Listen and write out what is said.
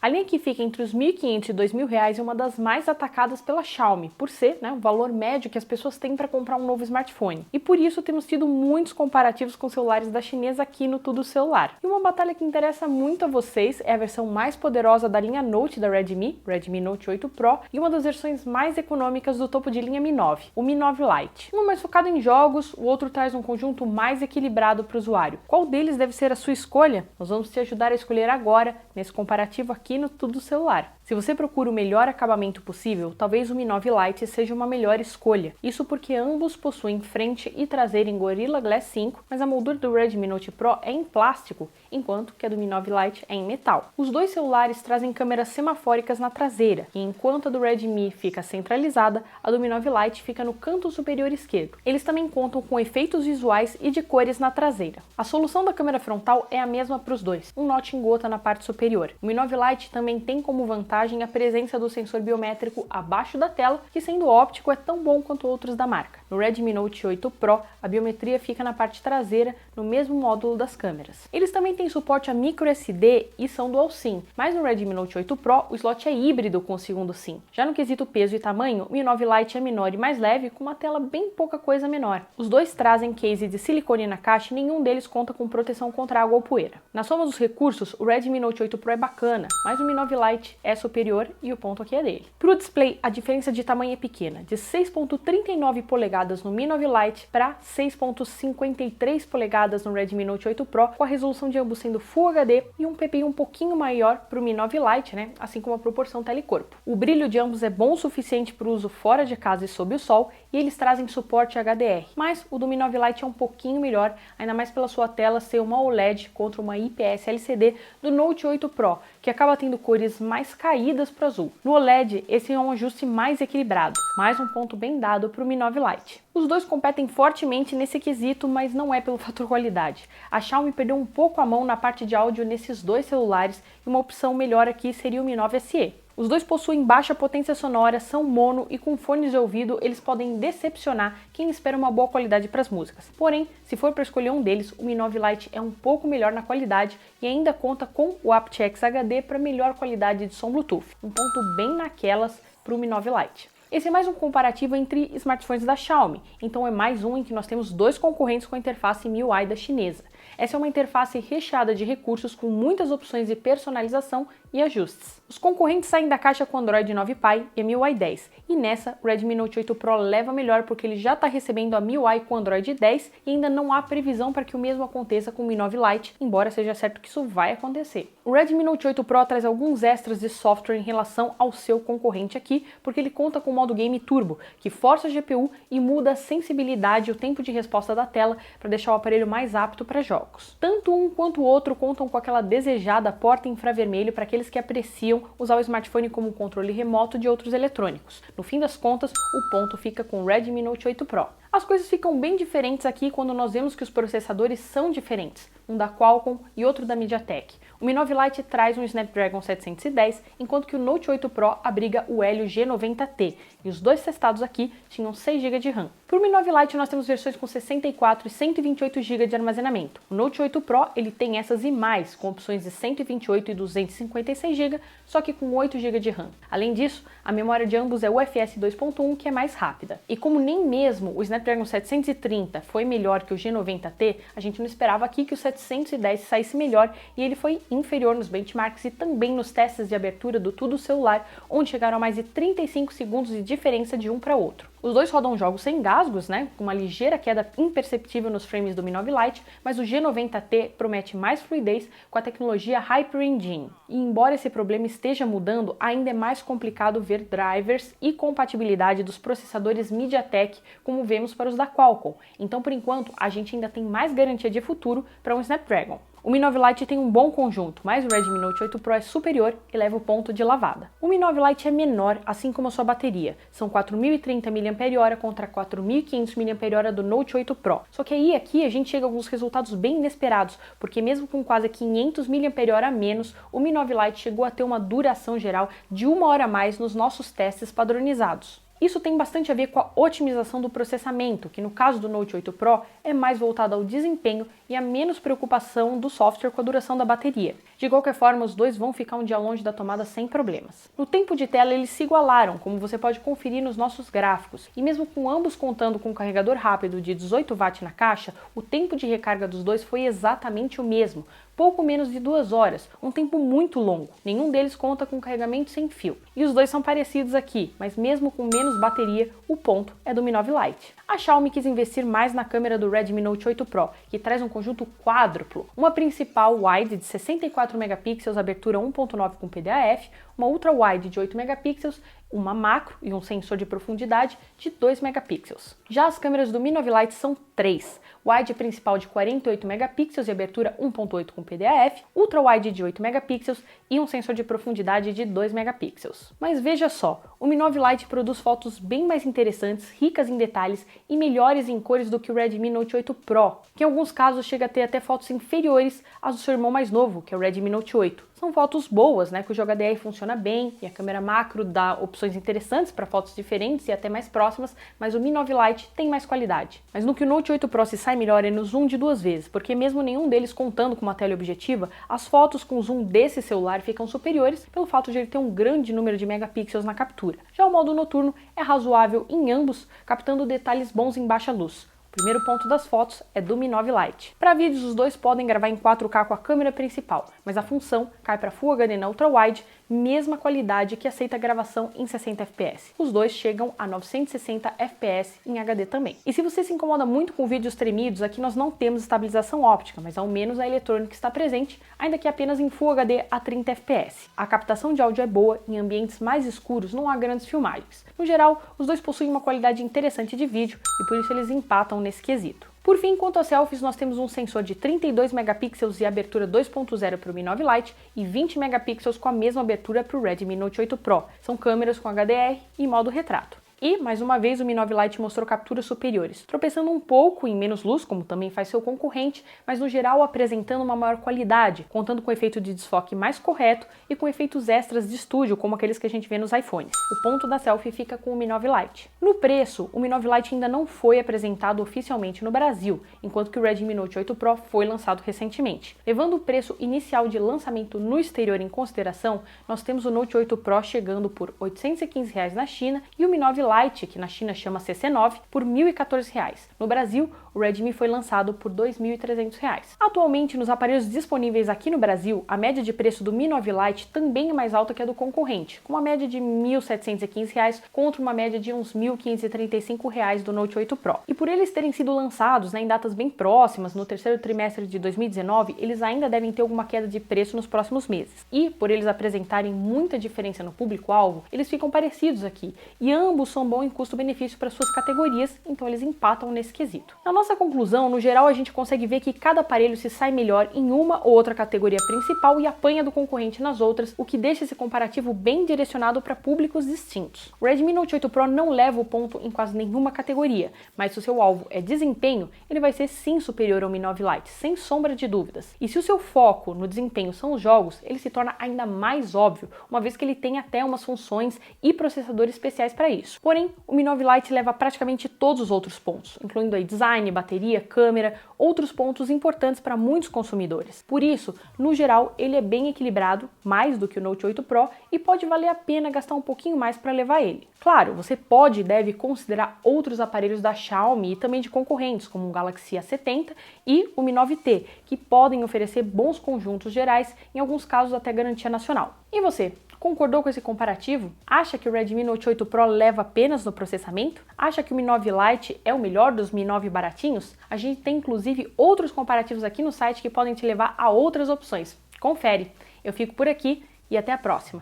A linha que fica entre os R$ 1.500 e R$ 2.000 é uma das mais atacadas pela Xiaomi, por ser o valor médio que as pessoas têm para comprar um novo smartphone. E por isso temos tido muitos comparativos com celulares da chinesa aqui no Tudo Celular. E uma batalha que interessa muito a vocês é a versão mais poderosa da linha Note da Redmi Note 8 Pro, e uma das versões mais econômicas do topo de linha Mi 9, o Mi 9 Lite. Um é mais focado em jogos, o outro traz um conjunto mais equilibrado para o usuário. Qual deles deve ser a sua escolha? Nós vamos te ajudar a escolher agora, nesse comparativo aqui no Tudo Celular. Se você procura o melhor acabamento possível, talvez o Mi 9 Lite seja uma melhor escolha. Isso porque ambos possuem frente e traseira em Gorilla Glass 5, mas a moldura do Redmi Note Pro é em plástico, enquanto que a do Mi 9 Lite é em metal. Os dois celulares trazem câmeras semafóricas na traseira, e enquanto a do Redmi fica centralizada, a do Mi 9 Lite fica no canto superior esquerdo. Eles também contam com efeitos visuais e de cores na traseira. A solução da câmera frontal é a mesma para os dois, um notch em gota na parte superior. O Mi 9 Lite também tem como vantagem a presença do sensor biométrico abaixo da tela, que sendo óptico é tão bom quanto outros da marca. No Redmi Note 8 Pro, a biometria fica na parte traseira, no mesmo módulo das câmeras. Eles também têm suporte a microSD e são dual SIM, mas no Redmi Note 8 Pro o slot é híbrido com o segundo SIM. Já no quesito peso e tamanho, o Mi 9 Lite é menor e mais leve, com uma tela bem pouca coisa menor. Os dois trazem case de silicone na caixa e nenhum deles conta com proteção contra água ou poeira. Na soma dos recursos, o Redmi Note 8 Pro é bacana, mas o Mi 9 Lite é superior e o ponto aqui é dele. Para o display, a diferença de tamanho é pequena, de 6,39 polegadas no Mi 9 Lite para 6,53 polegadas no Redmi Note 8 Pro, com a resolução de ambos sendo Full HD e um PPI um pouquinho maior para o Mi 9 Lite, assim como a proporção tela e corpo. O brilho de ambos é bom o suficiente para o uso fora de casa e sob o sol, e eles trazem suporte HDR, mas o do Mi 9 Lite é um pouquinho melhor, ainda mais pela sua tela ser uma OLED contra uma IPS LCD do Note 8 Pro, que acaba tendo cores mais caídas para azul. No OLED, esse é um ajuste mais equilibrado, mais um ponto bem dado para o Mi 9 Lite. Os dois competem fortemente nesse quesito, mas não é pelo fator qualidade. A Xiaomi perdeu um pouco a mão na parte de áudio nesses dois celulares, e uma opção melhor aqui seria o Mi 9 SE. Os dois possuem baixa potência sonora, são mono e com fones de ouvido eles podem decepcionar quem espera uma boa qualidade para as músicas. Porém, se for para escolher um deles, o Mi 9 Lite é um pouco melhor na qualidade e ainda conta com o aptX HD para melhor qualidade de som Bluetooth. Um ponto bem naquelas para o Mi 9 Lite. Esse é mais um comparativo entre smartphones da Xiaomi, então é mais um em que nós temos dois concorrentes com a interface MIUI da chinesa. Essa é uma interface recheada de recursos com muitas opções de personalização e ajustes. Os concorrentes saem da caixa com Android 9 Pie e MIUI 10, e nessa o Redmi Note 8 Pro leva melhor porque ele já está recebendo a MIUI com Android 10 e ainda não há previsão para que o mesmo aconteça com o Mi 9 Lite, embora seja certo que isso vai acontecer. O Redmi Note 8 Pro traz alguns extras de software em relação ao seu concorrente aqui, porque ele conta com o modo Game Turbo, que força a GPU e muda a sensibilidade e o tempo de resposta da tela para deixar o aparelho mais apto para jogos. Tanto um quanto o outro contam com aquela desejada porta infravermelho para aqueles que apreciam usar o smartphone como controle remoto de outros eletrônicos. No fim das contas, o ponto fica com o Redmi Note 8 Pro. As coisas ficam bem diferentes aqui quando nós vemos que os processadores são diferentes, um da Qualcomm e outro da MediaTek. O Mi 9 Lite traz um Snapdragon 710, enquanto que o Note 8 Pro abriga o Helio G90T, e os dois testados aqui tinham 6 GB de RAM. Para o Mi 9 Lite nós temos versões com 64 e 128 GB de armazenamento. O Note 8 Pro ele tem essas e mais, com opções de 128 e 256 GB, só que com 8 GB de RAM. Além disso, a memória de ambos é UFS 2.1, que é mais rápida. E como nem mesmo o Snapdragon 730 foi melhor que o G90T, a gente não esperava aqui que o 710 saísse melhor, e ele foi inferior nos benchmarks e também nos testes de abertura do Tudo Celular, onde chegaram a mais de 35 segundos de diferença de um para outro. Os dois rodam jogos sem gasgos, com uma ligeira queda imperceptível nos frames do Mi 9 Lite, mas o G90T promete mais fluidez com a tecnologia Hyper Engine. E embora esse problema esteja mudando, ainda é mais complicado ver drivers e compatibilidade dos processadores MediaTek como vemos para os da Qualcomm. Então, por enquanto, a gente ainda tem mais garantia de futuro para um Snapdragon. O Mi 9 Lite tem um bom conjunto, mas o Redmi Note 8 Pro é superior e leva o ponto de lavada. O Mi 9 Lite é menor, assim como a sua bateria. São 4.030 mAh contra 4.500 mAh do Note 8 Pro. Só que aí aqui a gente chega a alguns resultados bem inesperados, porque mesmo com quase 500 mAh a menos, o Mi 9 Lite chegou a ter uma duração geral de 1 hora a mais nos nossos testes padronizados. Isso tem bastante a ver com a otimização do processamento, que no caso do Note 8 Pro é mais voltado ao desempenho e a menos preocupação do software com a duração da bateria. De qualquer forma, os dois vão ficar um dia longe da tomada sem problemas. No tempo de tela eles se igualaram, como você pode conferir nos nossos gráficos, e mesmo com ambos contando com um carregador rápido de 18 watts na caixa, o tempo de recarga dos dois foi exatamente o mesmo, pouco menos de 2 horas, um tempo muito longo. Nenhum deles conta com carregamento sem fio. E os dois são parecidos aqui, mas mesmo com menos bateria, o ponto é do Mi 9 Lite. A Xiaomi quis investir mais na câmera do Redmi Note 8 Pro, que traz um conjunto quádruplo, uma principal wide de 64 megapixels, abertura 1.9 com PDAF, uma ultra wide de 8 megapixels, uma macro e um sensor de profundidade de 2 megapixels. Já as câmeras do Mi 9 Lite são 3. Wide principal de 48 megapixels e abertura 1.8 com PDAF, ultra wide de 8 megapixels e um sensor de profundidade de 2 megapixels. Mas veja só, o Mi 9 Lite produz fotos bem mais interessantes, ricas em detalhes e melhores em cores do que o Redmi Note 8 Pro, que em alguns casos chega a ter até fotos inferiores às do seu irmão mais novo, que é o Redmi Note 8. São fotos boas, né, cujo HDR funciona bem e a câmera macro dá opções interessantes para fotos diferentes e até mais próximas, mas o Mi 9 Lite tem mais qualidade. Mas no que o Note 8 Pro se sai melhor é no zoom de 2 vezes, porque mesmo nenhum deles contando com uma teleobjetiva, as fotos com zoom desse celular ficam superiores pelo fato de ele ter um grande número de megapixels na captura. Já o modo noturno é razoável em ambos, captando detalhes bons em baixa luz. O primeiro ponto das fotos é do Mi 9 Lite. Para vídeos, os dois podem gravar em 4K com a câmera principal, mas a função cai para Full HD na Ultra Wide, mesma qualidade que aceita a gravação em 60 fps. Os dois chegam a 960 fps em HD também. E se você se incomoda muito com vídeos tremidos, aqui nós não temos estabilização óptica, mas ao menos a eletrônica está presente, ainda que apenas em Full HD a 30 fps. A captação de áudio é boa, em ambientes mais escuros não há grandes filmagens. No geral, os dois possuem uma qualidade interessante de vídeo e por isso eles empatam nesse quesito. Por fim, quanto às selfies, nós temos um sensor de 32 megapixels e abertura 2.0 para o Mi 9 Lite e 20 megapixels com a mesma abertura para o Redmi Note 8 Pro. São câmeras com HDR e modo retrato. E, mais uma vez, o Mi 9 Lite mostrou capturas superiores, tropeçando um pouco em menos luz, como também faz seu concorrente, mas no geral apresentando uma maior qualidade, contando com efeito de desfoque mais correto e com efeitos extras de estúdio, como aqueles que a gente vê nos iPhones. O ponto da selfie fica com o Mi 9 Lite. No preço, o Mi 9 Lite ainda não foi apresentado oficialmente no Brasil, enquanto que o Redmi Note 8 Pro foi lançado recentemente. Levando o preço inicial de lançamento no exterior em consideração, nós temos o Note 8 Pro chegando por R$ 815 na China e o Mi 9 Lite, que na China chama CC9, por R$ 1.014. No Brasil, o Redmi foi lançado por R$ 2.300. Atualmente, nos aparelhos disponíveis aqui no Brasil, a média de preço do Mi 9 Lite também é mais alta que a do concorrente, com uma média de R$ 1.715 contra uma média de uns R$ 1.535 do Note 8 Pro. E por eles terem sido lançados, né, em datas bem próximas, no terceiro trimestre de 2019, eles ainda devem ter alguma queda de preço nos próximos meses. E por eles apresentarem muita diferença no público-alvo, eles ficam parecidos aqui, e ambos são bons em custo-benefício para suas categorias, então eles empatam nesse quesito. Na nossa conclusão, no geral a gente consegue ver que cada aparelho se sai melhor em uma ou outra categoria principal e apanha do concorrente nas outras, o que deixa esse comparativo bem direcionado para públicos distintos. O Redmi Note 8 Pro não leva o ponto em quase nenhuma categoria, mas se o seu alvo é desempenho, ele vai ser sim superior ao Mi 9 Lite, sem sombra de dúvidas. E se o seu foco no desempenho são os jogos, ele se torna ainda mais óbvio, uma vez que ele tem até umas funções e processadores especiais para isso. Porém, o Mi 9 Lite leva praticamente todos os outros pontos, incluindo aí design, bateria, câmera, outros pontos importantes para muitos consumidores. Por isso, no geral, ele é bem equilibrado, mais do que o Note 8 Pro, e pode valer a pena gastar um pouquinho mais para levar ele. Claro, você pode e deve considerar outros aparelhos da Xiaomi e também de concorrentes, como o Galaxy A70 e o Mi 9T, que podem oferecer bons conjuntos gerais, em alguns casos até garantia nacional. E você? Concordou com esse comparativo? Acha que o Redmi Note 8 Pro leva apenas no processamento? Acha que o Mi 9 Lite é o melhor dos Mi 9 baratinhos? A gente tem inclusive outros comparativos aqui no site que podem te levar a outras opções. Confere! Eu fico por aqui e até a próxima!